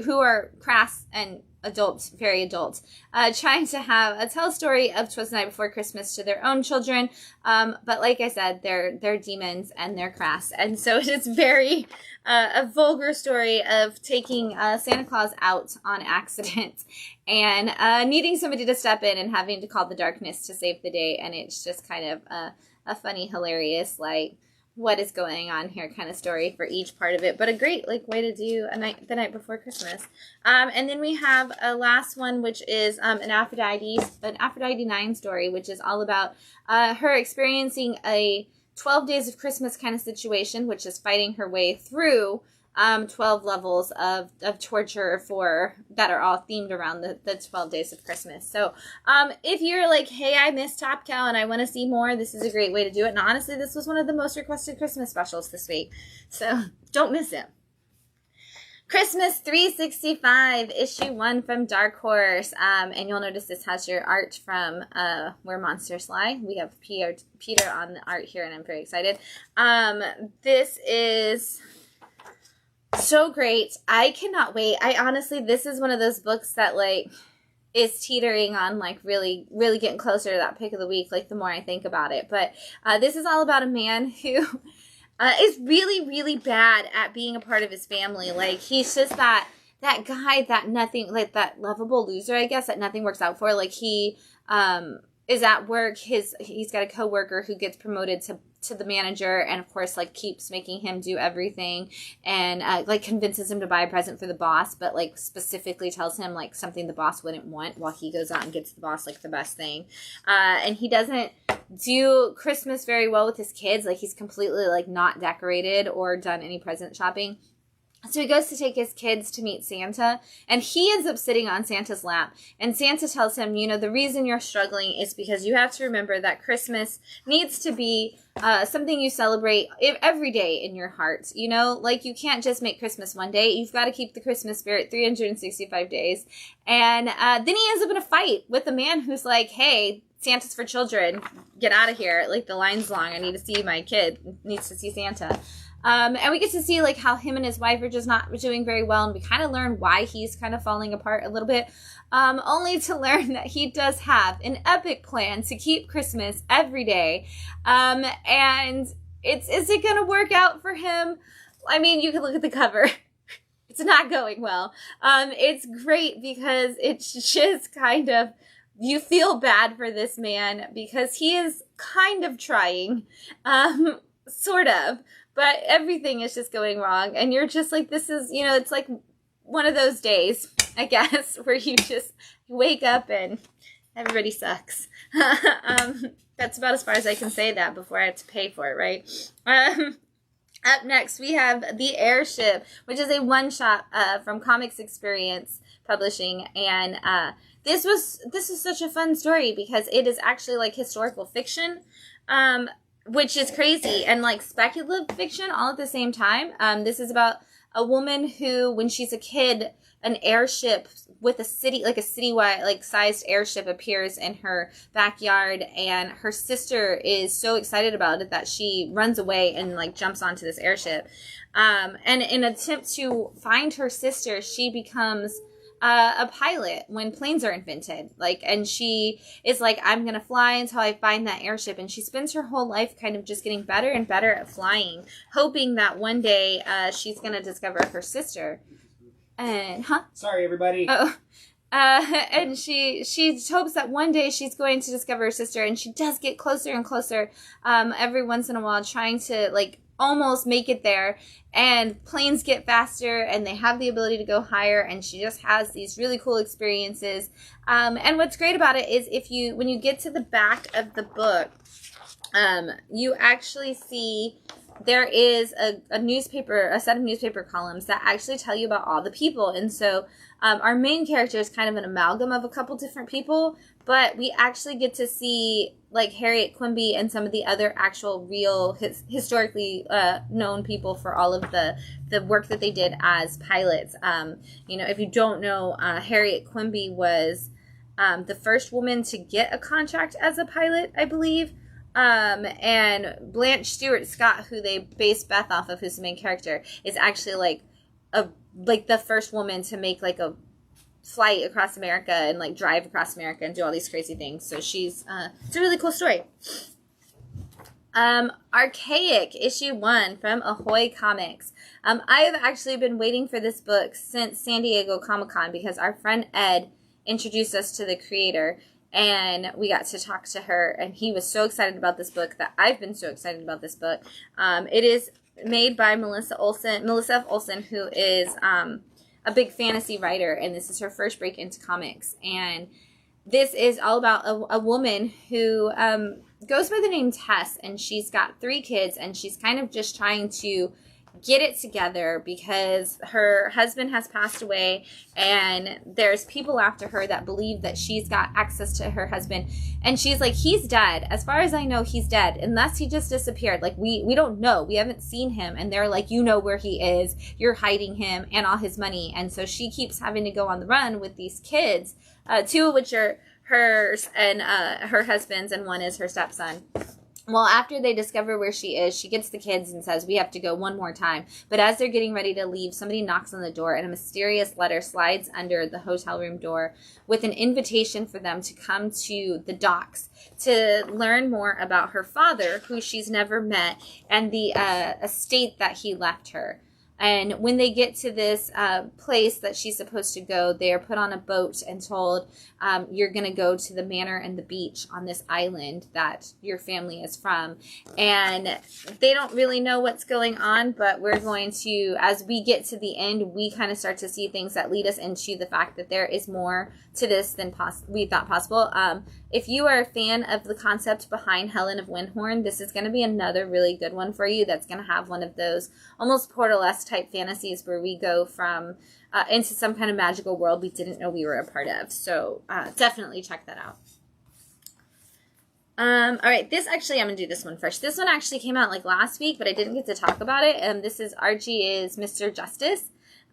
who are crass and adults, very adult, trying to tell a story of ‘Twas the Night Before Christmas to their own children. But like I said, they're demons and they're crass. And so it is very a vulgar story of taking Santa Claus out on accident and needing somebody to step in and having to call the darkness to save the day. And it's just kind of a funny, hilarious, like, what is going on here kind of story for each part of it, but a great, like, way to do the night before Christmas. And then we have a last one, which is an Aphrodite 9 story, which is all about her experiencing a 12 days of Christmas kind of situation, which is fighting her way through 12 levels of torture that are all themed around the 12 days of Christmas. So if you're like, hey, I missed Top Cow and I want to see more, this is a great way to do it. And honestly, this was one of the most requested Christmas specials this week, so don't miss it. Christmas 365, issue 1 from Dark Horse. And you'll notice this has your art from Where Monsters Lie. We have Peter on the art here, and I'm very excited. This is so great. I cannot wait. This is one of those books that, like, is teetering on, like, really, really getting closer to that pick of the week, like, the more I think about it. But this is all about a man who is really, really bad at being a part of his family. Like, he's just that guy that nothing, like, that lovable loser, I guess, that nothing works out for. Like, he is at work. He's got a coworker who gets promoted to the manager, and of course like keeps making him do everything, and like convinces him to buy a present for the boss, but like specifically tells him like something the boss wouldn't want, while he goes out and gets the boss like the best thing. And he doesn't do Christmas very well with his kids. Like he's completely like not decorated or done any present shopping. So he goes to take his kids to meet Santa, and he ends up sitting on Santa's lap. And Santa tells him, you know, the reason you're struggling is because you have to remember that Christmas needs to be something you celebrate every day in your heart. You know, like you can't just make Christmas one day. You've got to keep the Christmas spirit 365 days. And then he ends up in a fight with a man who's like, hey, Santa's for children. Get out of here. Like, the line's long. I need to see my kid. Needs to see Santa. And we get to see like how him and his wife are just not doing very well, and we kind of learn why he's kind of falling apart a little bit, only to learn that he does have an epic plan to keep Christmas every day. And is it going to work out for him? I mean, you can look at the cover. It's not going well. It's great because it's just kind of, you feel bad for this man because he is kind of trying, sort of. But everything is just going wrong. And you're just like, this is, you know, it's like one of those days, I guess, where you just wake up and everybody sucks. That's about as far as I can say that before I have to pay for it, right? Up next, we have The Airship, which is a one-shot from Comics Experience Publishing. And this is such a fun story because it is actually like historical fiction. Which is crazy, and like speculative fiction all at the same time. This is about a woman who, when she's a kid, an airship with a citywide, like sized airship appears in her backyard, and her sister is so excited about it that she runs away and like jumps onto this airship. And in an attempt to find her sister, she becomes a pilot when planes are invented. Like, and she is like, I'm going to fly until I find that airship. And she spends her whole life kind of just getting better and better at flying, hoping that one day she's going to discover her sister. And, Sorry, everybody. And she hopes that one day she's going to discover her sister, and she does get closer and closer every once in a while, trying to like almost make it there. And planes get faster, and they have the ability to go higher, and she just has these really cool experiences. And what's great about it is when you get to the back of the book, you actually see there is a set of newspaper columns that actually tell you about all the people. And so our main character is kind of an amalgam of a couple different people, but we actually get to see like Harriet Quimby and some of the other actual real historically known people for all of the work that they did as pilots. You know, if you don't know, Harriet Quimby was the first woman to get a contract as a pilot, I believe. And Blanche Stewart Scott, who they base Beth off of, who's the main character, is actually like the first woman to make like a flight across America and like drive across America and do all these crazy things. So she's it's a really cool story. Archaic issue 1 from Ahoy Comics. I have actually been waiting for this book since San Diego Comic-Con because our friend Ed introduced us to the creator. And we got to talk to her, and he was so excited about this book that I've been so excited about this book. It is made by Melissa F. Olson, who is a big fantasy writer, and this is her first break into comics. And this is all about a woman who goes by the name Tess, and she's got 3 kids, and she's kind of just trying to get it together because her husband has passed away, and there's people after her that believe that she's got access to her husband, and she's like, he's dead. As far as I know, he's dead, unless he just disappeared. Like, we don't know. We haven't seen him. And they're like, you know where he is. You're hiding him and all his money. And so she keeps having to go on the run with these kids, 2 of which are hers and her husband's, and 1 is her stepson. Well, after they discover where she is, she gets the kids and says, we have to go one more time. But as they're getting ready to leave, somebody knocks on the door, and a mysterious letter slides under the hotel room door with an invitation for them to come to the docks to learn more about her father, who she's never met, and the estate that he left her. And when they get to this place that she's supposed to go, they are put on a boat and told, you're going to go to the manor and the beach on this island that your family is from. And they don't really know what's going on, but we're going to, as we get to the end, we kind of start to see things that lead us into the fact that there is more to this than we thought possible. If you are a fan of the concept behind Helen of Windhorn, this is going to be another really good one for you that's going to have one of those almost Portal-esque type fantasies where we go from into some kind of magical world we didn't know we were a part of. So definitely check that out. All right, this actually, I'm going to do this one first. This one actually came out like last week, but I didn't get to talk about it. This is Archie is Mr. Justice.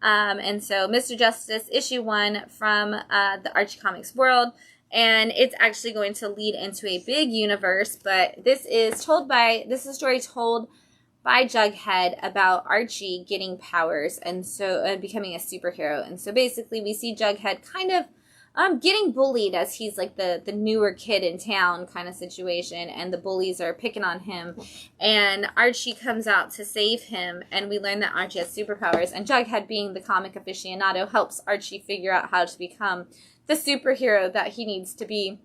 And so Mr. Justice, issue 1 from the Archie Comics world. And it's actually going to lead into a big universe, but this is a story told by Jughead about Archie getting powers and so becoming a superhero. And so basically we see Jughead kind of getting bullied as he's like the newer kid in town kind of situation, and the bullies are picking on him, and Archie comes out to save him, and we learn that Archie has superpowers, and Jughead, being the comic aficionado, helps Archie figure out how to become the superhero that he needs to be.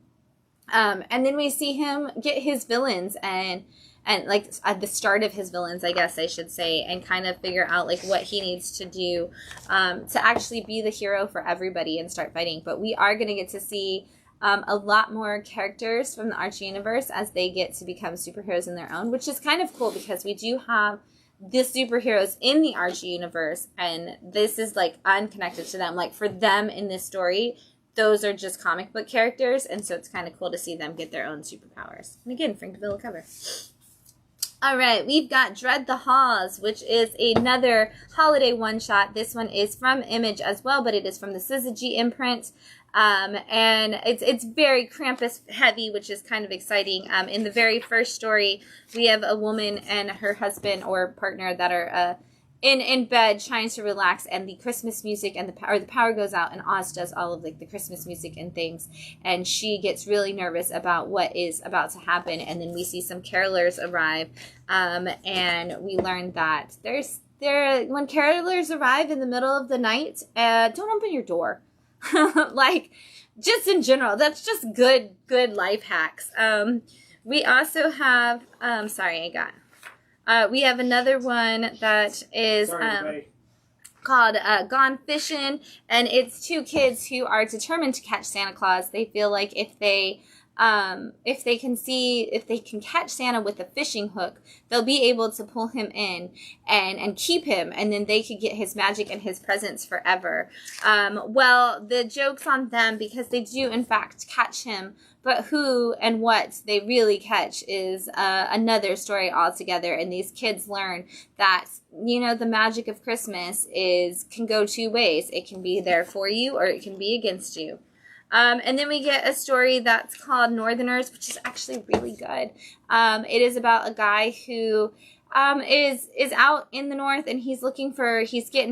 And then we see him get his villains and like at the start of his villains, I guess I should say, and kind of figure out like what he needs to do to actually be the hero for everybody and start fighting. But we are going to get to see a lot more characters from the Archie universe as they get to become superheroes in their own, which is kind of cool because we do have the superheroes in the Archie universe, and this is like unconnected to them. Like for them in this story, those are just comic book characters, and so it's kind of cool to see them get their own superpowers. And again, Frankville cover. All right, we've got Dread the Haws, which is another holiday one-shot. This one is from Image as well, but it is from the Syzygy imprint. And it's very Krampus heavy, which is kind of exciting. In the very first story, we have a woman and her husband or partner that are in bed trying to relax, and the Christmas music and the power goes out, and Oz does all of like the Christmas music and things, and she gets really nervous about what is about to happen. And then we see some carolers arrive, and we learn that when carolers arrive in the middle of the night, don't open your door. Like, just in general, that's just good life hacks. We also have we have another one that is called Gone Fishing, and it's two kids who are determined to catch Santa Claus. They feel like if they can catch Santa with a fishing hook, they'll be able to pull him in and keep him, and then they could get his magic and his presents forever. Well, the joke's on them because they do in fact catch him, but who and what they really catch is another story altogether. And these kids learn that, you know, the magic of Christmas can go two ways. It can be there for you or it can be against you. And then we get a story that's called Northerners, which is actually really good. It is about a guy who is out in the north, and he's getting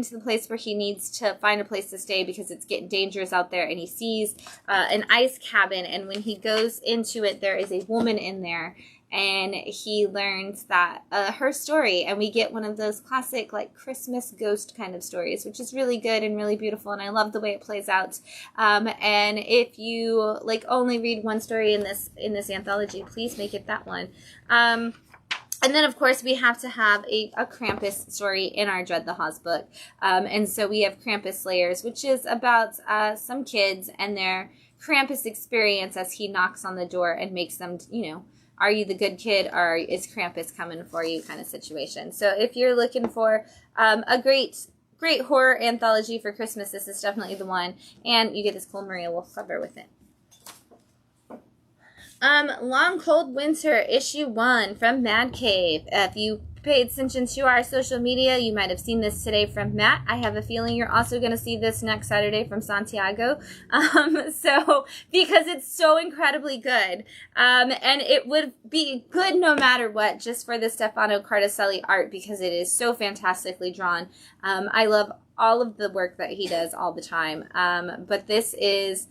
to the place where he needs to find a place to stay because it's getting dangerous out there, and he sees an ice cabin, and when he goes into it, there is a woman in there, and he learns that her story, and we get one of those classic like Christmas ghost kind of stories, which is really good and really beautiful, and I love the way it plays out. And if you like only read one story in this anthology, please make it that one. And then, of course, we have to have a Krampus story in our Dread the Haws book. And so we have Krampus Slayers, which is about some kids and their Krampus experience as he knocks on the door and makes them, you know, are you the good kid or is Krampus coming for you kind of situation. So if you're looking for a great horror anthology for Christmas, this is definitely the one. And you get this cool Maria Wolf cover with it. Long Cold Winter, issue 1 from Mad Cave. If you paid attention to our social media, you might have seen this today from Matt. I have a feeling you're also going to see this next Saturday from Santiago. So, because it's so incredibly good. And it would be good no matter what, just for the Stefano Cardacelli art, because it is so fantastically drawn. I love all of the work that he does all the time. But this is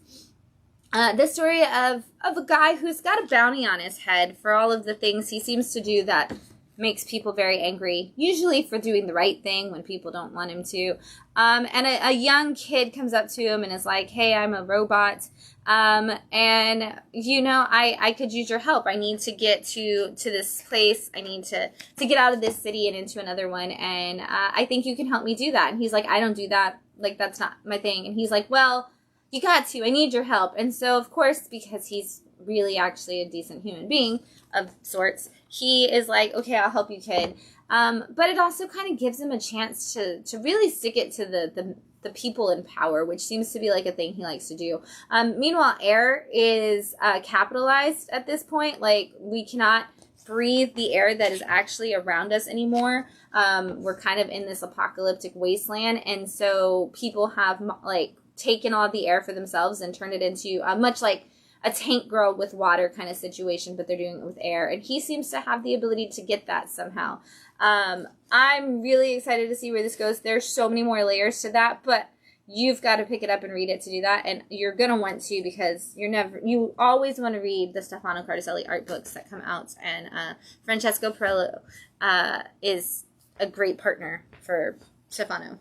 the story of a guy who's got a bounty on his head for all of the things he seems to do that makes people very angry, usually for doing the right thing when people don't want him to. And a young kid comes up to him and is like, hey, I'm a robot. And, you know, I could use your help. I need to get to this place. I need to get out of this city and into another one. And I think you can help me do that. And he's like, I don't do that. Like, that's not my thing. And he's like, well, you got to. I need your help. And so, of course, because he's really actually a decent human being of sorts, he is like, okay, I'll help you, kid. But it also kind of gives him a chance to really stick it to the people in power, which seems to be like a thing he likes to do. Meanwhile, air is capitalized at this point. Like, we cannot breathe the air that is actually around us anymore. We're kind of in this apocalyptic wasteland, and so people have like taken all the air for themselves and turned it into much like a tank girl with water kind of situation, but they're doing it with air, and he seems to have the ability to get that somehow. I'm really excited to see where this goes. There's so many more layers to that, but you've got to pick it up and read it to do that, and you're gonna want to, because you always want to read the Stefano Cardicelli art books that come out, and Francesco Perello is a great partner for Stefano.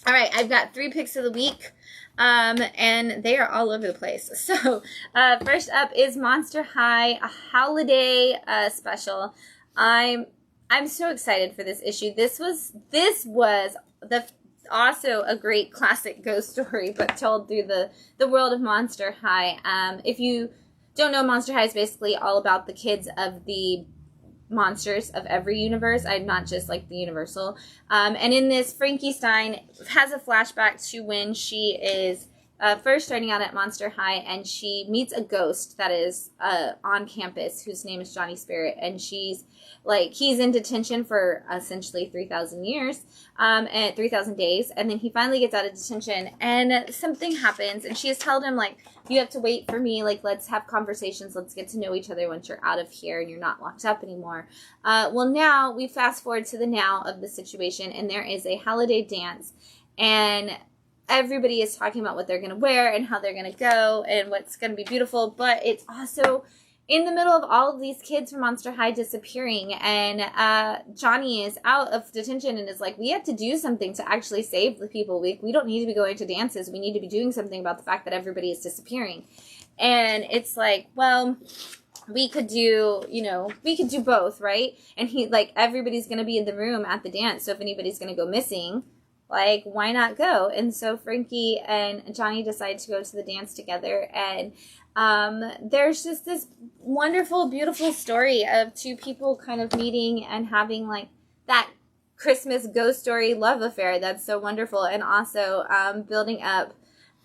All right, I've got 3 picks of the week, and they are all over the place. So, first up is Monster High, a holiday special. I'm so excited for this issue. This was also a great classic ghost story, but told through the world of Monster High. If you don't know, Monster High is basically all about the kids of the monsters of every universe. I'm not just like the Universal. And in this, Frankie Stein has a flashback to when she is first starting out at Monster High, and she meets a ghost that is on campus whose name is Johnny Spirit, and he's in detention for essentially 3,000 years, and 3,000 days, and then he finally gets out of detention, and something happens, and she has told him, like, you have to wait for me, like, let's have conversations, let's get to know each other once you're out of here and you're not locked up anymore. Well, now we fast forward to the now of the situation, and there is a holiday dance, and everybody is talking about what they're going to wear and how they're going to go and what's going to be beautiful, but it's also in the middle of all of these kids from Monster High disappearing, and Johnny is out of detention and is like, we have to do something to actually save the people. We don't need to be going to dances. We need to be doing something about the fact that everybody is disappearing. And it's like, well, we could do both, right? And he, like, everybody's going to be in the room at the dance, so if anybody's going to go missing, like, why not go? And so Frankie and Johnny decide to go to the dance together, and there's just this wonderful, beautiful story of 2 people kind of meeting and having, like, that Christmas ghost story love affair that's so wonderful, and also building up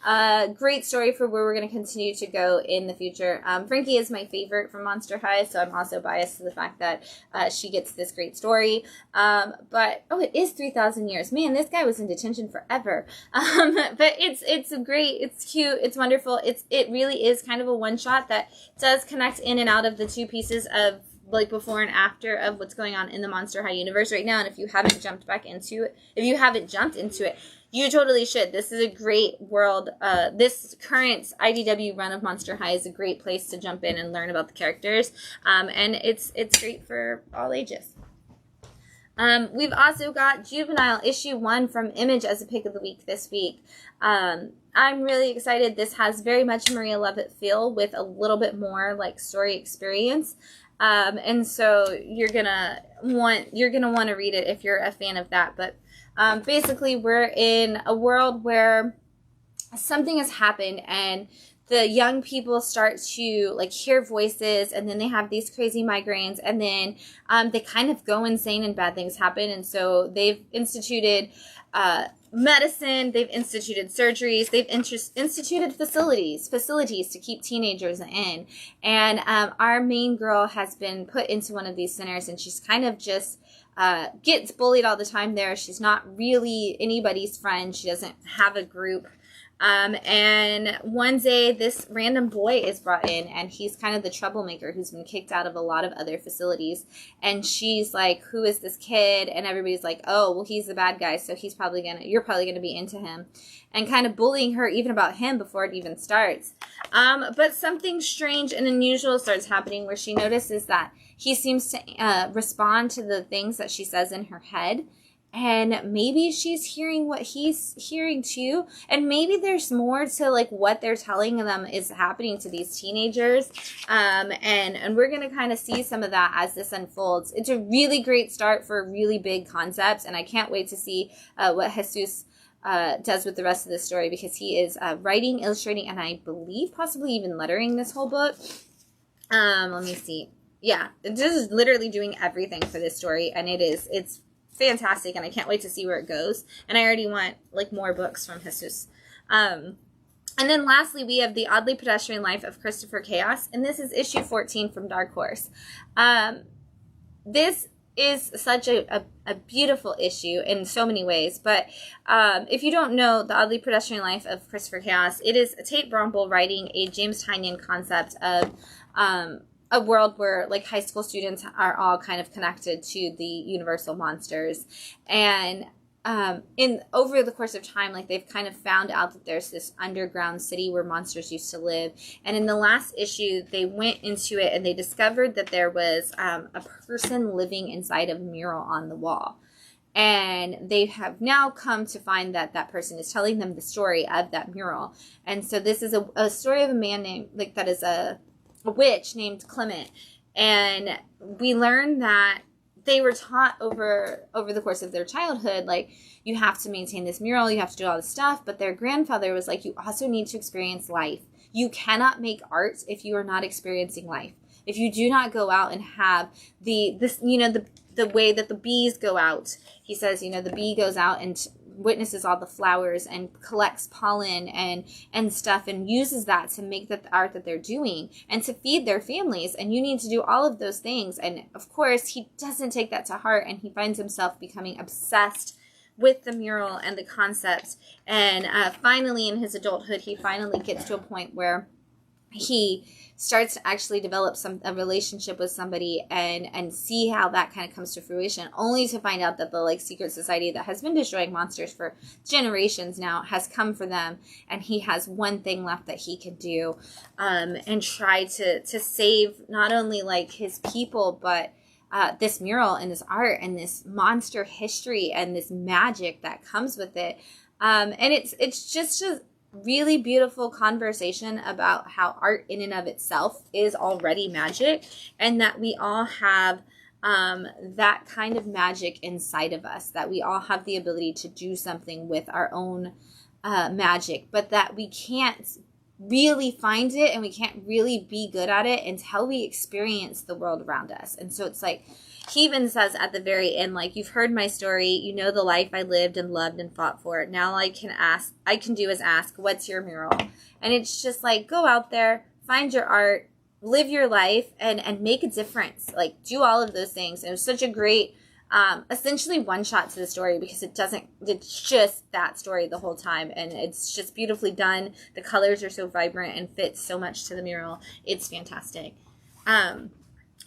a great story for where we're going to continue to go in the future. Frankie is my favorite from Monster High, so I'm also biased to the fact that she gets this great story. But it is 3,000 years. Man, this guy was in detention forever. But it's great. It's cute. It's wonderful. It really is kind of a one-shot that does connect in and out of the 2 pieces of, like, before and after of what's going on in the Monster High universe right now. And if you haven't jumped into it, you totally should. This is a great world. This current IDW run of Monster High is a great place to jump in and learn about the characters. And it's great for all ages. We've also got Juvenile issue 1 from Image as a pick of the week this week. I'm really excited. This has very much Maria Lovett feel with a little bit more, like, story experience. And so you're gonna want to read it if you're a fan of that. But basically, we're in a world where something has happened, and the young people start to, like, hear voices, and then they have these crazy migraines, and then they kind of go insane and bad things happen. And so they've instituted medicine, they've instituted surgeries, they've instituted facilities to keep teenagers in. And our main girl has been put into one of these centers, and she's kind of just gets bullied all the time there. She's not really anybody's friend. She doesn't have a group. And one day this random boy is brought in, and he's kind of the troublemaker who's been kicked out of a lot of other facilities. And she's like, who is this kid? And everybody's like, oh, well, he's the bad guy, so you're probably gonna be into him, and kind of bullying her even about him before it even starts. But something strange and unusual starts happening, where she notices that he seems to respond to the things that she says in her head. And maybe she's hearing what he's hearing too. And maybe there's more to like what they're telling them is happening to these teenagers. And we're going to kind of see some of that as this unfolds. It's a really great start for really big concepts. And I can't wait to see what Jesus does with the rest of the story, because he is writing, illustrating, and I believe possibly even lettering this whole book. Let me see. Yeah, this is literally doing everything for this story. And it's fantastic, and I can't wait to see where it goes. And I already want like more books from Jesus. And then lastly, we have The Oddly Pedestrian Life of Christopher Chaos, and this is issue 14 from Dark Horse. This is such a beautiful issue in so many ways, but if you don't know The Oddly Pedestrian Life of Christopher Chaos, it is Tate Brombell writing a James Tynion concept of a world where like high school students are all kind of connected to the universal monsters. And over the course of time, like they've kind of found out that there's this underground city where monsters used to live. And in the last issue, they went into it and they discovered that there was a person living inside of a mural on the wall. And they have now come to find that that person is telling them the story of that mural. And so this is a story of a man named, like, that is a witch named Clement. And we learn that they were taught over the course of their childhood, like, you have to maintain this mural, you have to do all this stuff. But their grandfather was like, you also need to experience life. You cannot make art if you are not experiencing life. If you do not go out and have the way that the bees go out. He says, the bee goes out and witnesses all the flowers and collects pollen and stuff and uses that to make the art that they're doing and to feed their families. And you need to do all of those things. And of course, he doesn't take that to heart, and he finds himself becoming obsessed with the mural and the concept. And finally, in his adulthood, he finally gets to a point where he starts to actually develop a relationship with somebody and see how that kind of comes to fruition, only to find out that the secret society that has been destroying monsters for generations now has come for them, and he has one thing left that he can do, and try to save not only his people, but this mural and this art and this monster history and this magic that comes with it. And it's just a really beautiful conversation about how art in and of itself is already magic, and that we all have that kind of magic inside of us, that we all have the ability to do something with our own magic, but that we can't really find it and we can't really be good at it until we experience the world around us. And so it's he even says at the very end, you've heard my story, you know the life I lived and loved and fought for. Now all I can do is ask, what's your mural? And it's just go out there, find your art, live your life, and make a difference. Do all of those things. And it was such a great, essentially one shot to the story, because it's just that story the whole time. And it's just beautifully done. The colors are so vibrant and fit so much to the mural. It's fantastic. All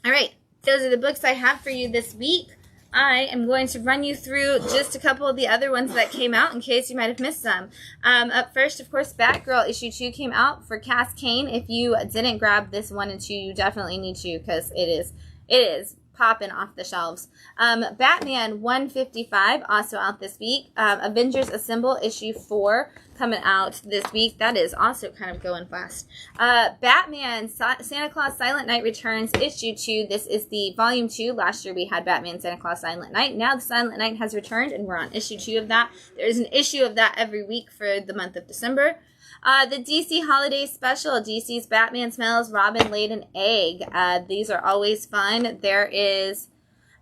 right. Those are the books I have for you this week. I am going to run you through just a couple of the other ones that came out in case you might have missed some. Up first, of course, Batgirl issue 2 came out for Cass Kane. If you didn't grab this 1 and 2, you definitely need to, because it is popping off the shelves. Batman 155 also out this week. Avengers Assemble issue 4 coming out this week. That is also kind of going fast. Batman Santa Claus Silent Night returns issue 2. This is the volume 2. Last year we had Batman Santa Claus Silent Night. Now the Silent Night has returned, and we're on issue 2 of that. There's an issue of that every week for the month of December. The DC Holiday Special, DC's Batman Smells Robin Laid an Egg. These are always fun. There is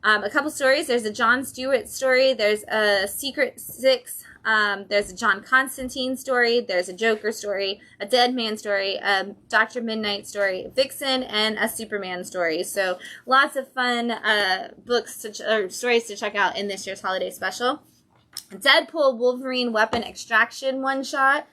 a couple stories. There's a John Stewart story. There's a Secret Six. There's a John Constantine story. There's a Joker story, a Dead Man story, a Dr. Midnight story, Vixen, and a Superman story. So lots of fun stories to check out in this year's holiday special. Deadpool Wolverine Weapon Extraction one-shot.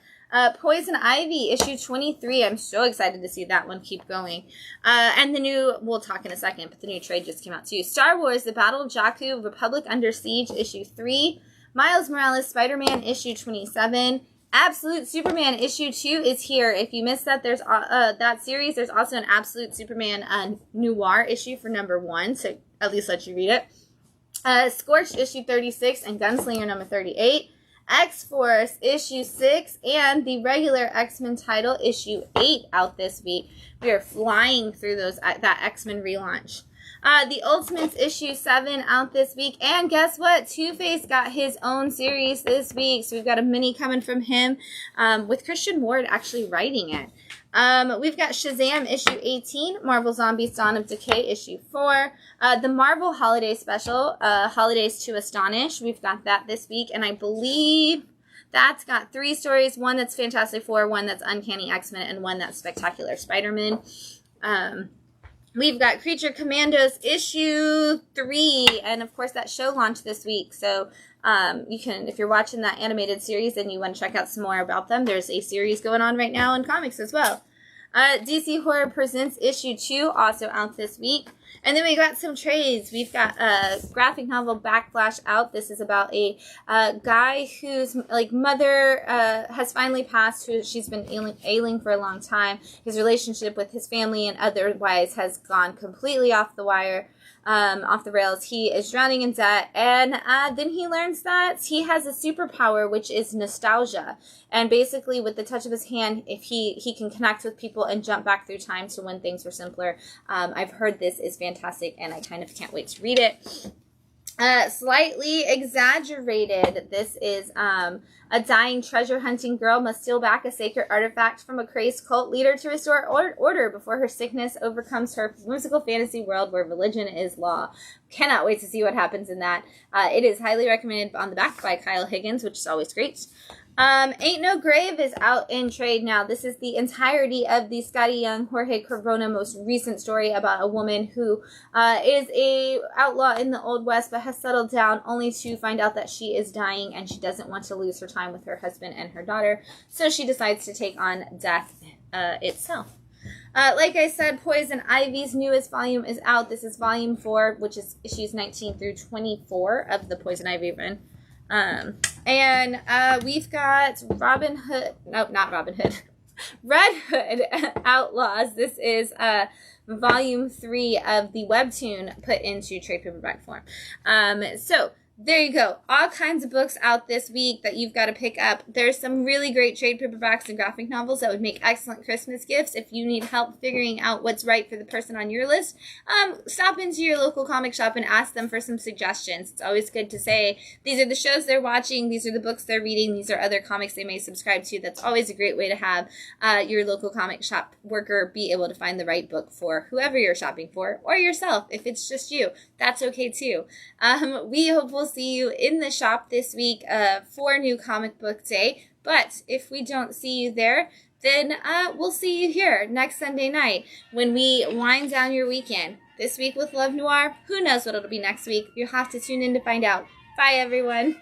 Poison Ivy, issue 23. I'm so excited to see that one keep going. And the new, we'll talk in a second, but the new trade just came out too. Star Wars, The Battle of Jakku, Republic Under Siege, issue 3. Miles Morales, Spider-Man, issue 27. Absolute Superman, issue 2 is here. If you missed that, there's that series. There's also an Absolute Superman Noir issue for number 1, so at least let you read it. Scorched, issue 36, and Gunslinger, number 38. X-Force, issue 6, and the regular X-Men title, issue 8, out this week. We are flying through that X-Men relaunch. The Ultimates, issue 7, out this week. And guess what? Two-Face got his own series this week. So we've got a mini coming from him with Christian Ward actually writing it. We've got Shazam, issue 18, Marvel Zombies Dawn of Decay, issue 4, the Marvel Holiday Special, Holidays to Astonish. We've got that this week, and I believe that's got 3 stories, one that's Fantastic Four, one that's Uncanny X-Men, and one that's Spectacular Spider-Man. We've got Creature Commandos, issue 3, and of course that show launched this week, so you can, if you're watching that animated series and you want to check out some more about them, there's a series going on right now in comics as well. DC Horror Presents issue 2, also out this week. And then we got some trades. We've got a graphic novel, Backflash, out. This is about a guy whose mother has finally passed. She's been ailing for a long time. His relationship with his family and otherwise has gone completely off the wire. Off the rails. He is drowning in debt, and then he learns that he has a superpower, which is nostalgia. And basically, with the touch of his hand, if he can connect with people and jump back through time to when things were simpler. I've heard this is fantastic, and I kind of can't wait to read it. Slightly exaggerated. This is a dying treasure hunting girl must steal back a sacred artifact from a crazed cult leader to restore order before her sickness overcomes her whimsical fantasy world where religion is law. Cannot wait to see what happens in that. It is highly recommended on the back by Kyle Higgins, which is always great. Ain't No Grave is out in trade now. This is the entirety of the Scotty Young, Jorge Corona most recent story about a woman who is a outlaw in the Old West but has settled down only to find out that she is dying and she doesn't want to lose her time with her husband and her daughter. So she decides to take on death itself. Like I said, Poison Ivy's newest volume is out. This is volume 4, which is issues 19 through 24 of the Poison Ivy run. And we've got Red Hood Outlaws. This is volume 3 of the webtoon put into trade paperback form. So there you go. All kinds of books out this week that you've got to pick up. There's some really great trade paperbacks and graphic novels that would make excellent Christmas gifts. If you need help figuring out what's right for the person on your list, stop into your local comic shop and ask them for some suggestions. It's always good to say, these are the shows they're watching, these are the books they're reading, these are other comics they may subscribe to. That's always a great way to have your local comic shop worker be able to find the right book for whoever you're shopping for, or yourself. If it's just you, that's okay too. We hope we'll see you in the shop this week for New Comic Book Day. But if we don't see you there, then we'll see you here next Sunday night when we wind down your weekend. This week with Love Noir, who knows what it'll be next week? You'll have to tune in to find out. Bye, everyone.